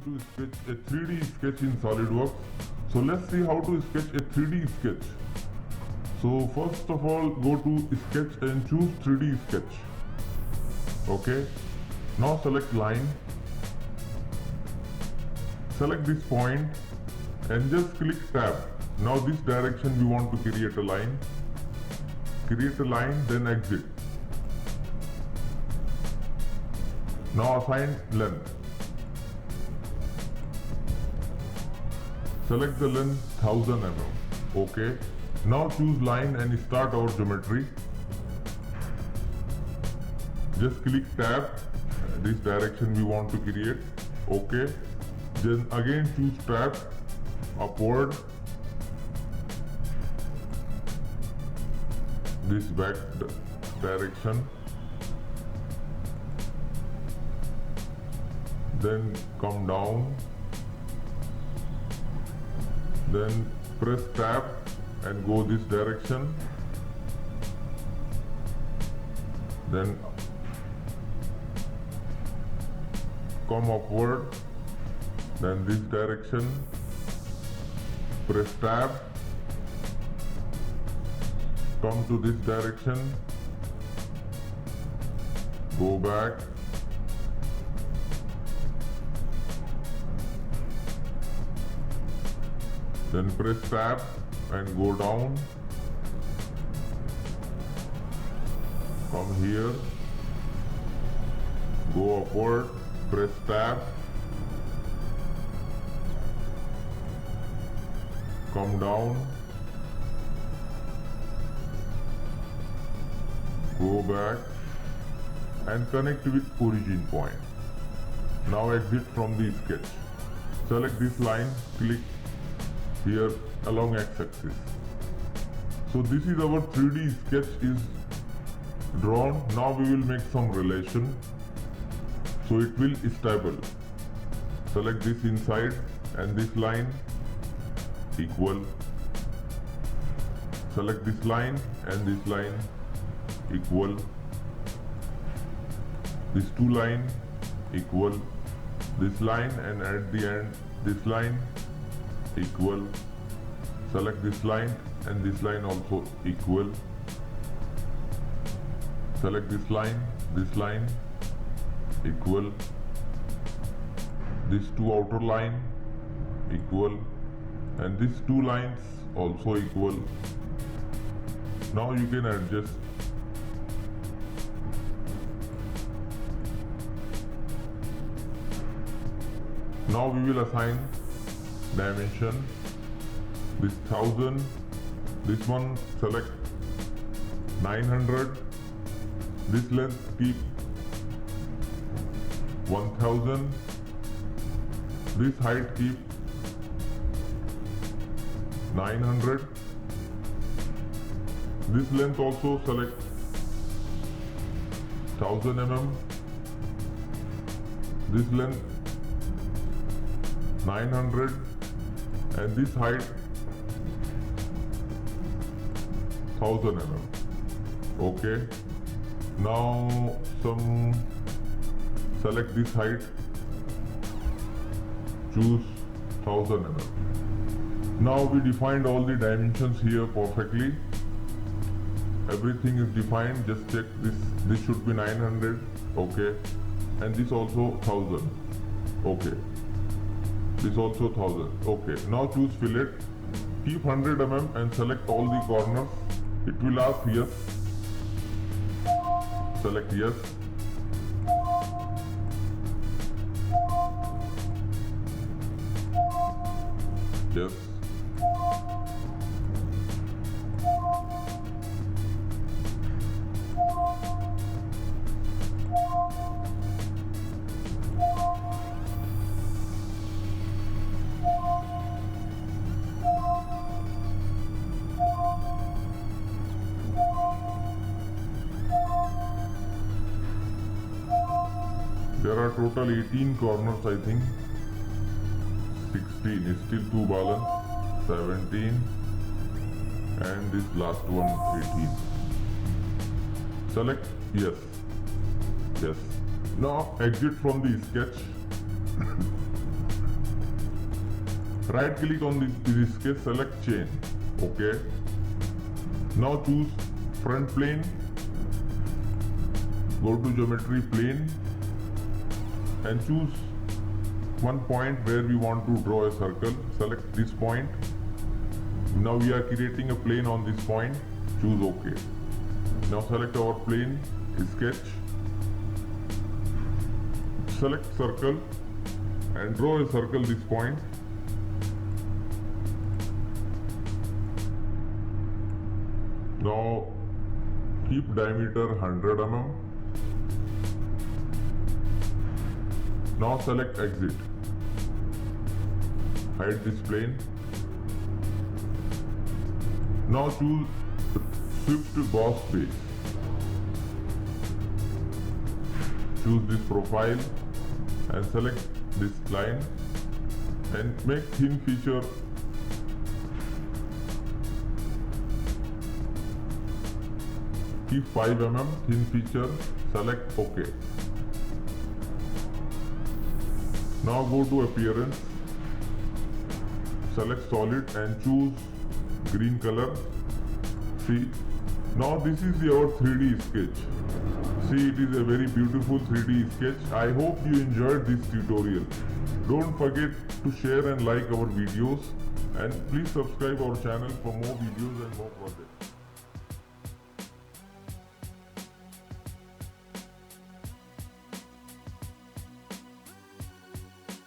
to sketch a 3D sketch in SolidWorks. So let's see how to sketch a 3D sketch. So first of all, go to sketch and choose 3D sketch. Okay. Now select line. Select this point and just click tab. Now this direction we want to create a line. Create a line, then exit. Now assign length. Select the length 1000 mm. Okay. Now choose line and start our geometry. Just click tab. This direction we want to create. Okay. Then again choose tab. Upward. This back direction. Then come down. Then press tab and go this direction. Then come upward. Then this direction. Press tab. Come to this direction. Go back. Then press tab and go down. Come here. Go upward. Press tab. Come down. Go back and connect with origin point. Now exit from the sketch. Select this line. Click here along x-axis. So this is our 3D sketch is drawn. Now we will make some relation. So it will stable. Select this inside and this line equal. Select this line and this line equal. These two line equal. This line and at the end this line equal. Select this line and this line also equal. Select this line equal. These two outer line equal and these two lines also equal. Now you can adjust. Now we will assign dimension. This 1000, this one select 900, this length keep 1000, this height keep 900, this length also select 1000 mm, this length 900 and this height 1000 mm. Okay. Now select this height. Choose 1000 mm. Now we defined all the dimensions here perfectly. Everything is defined. Just check this. This should be 900. Okay. And this also 1000. Okay. This also 1000. Okay. Now choose fillet. Keep 100 mm and select all the corners. It will ask yes. Select yes. Yes. There are total 18 corners, I think. 16 is still 2 balance. 17 and this last one 18. Select yes. Yes. Now exit from the sketch. Right click on this sketch, select chain. Okay. Now choose front plane. Go to geometry plane and choose one point where we want to draw a circle. Select this point. Now we are creating a plane on this point. Choose OK. Now select our plane, sketch. Select circle and draw a circle this point. Now keep diameter 100 mm. Now select exit. Hide this plane. Now choose Swift boss base. Choose this profile and select this line and make thin feature keep 5 mm thin feature, select OK. Now go to appearance, select solid and choose green color. See, now this is our 3D sketch. See, it is a very beautiful 3D sketch. I hope you enjoyed this tutorial. Don't forget to share and like our videos, and please subscribe our channel for more videos and more projects.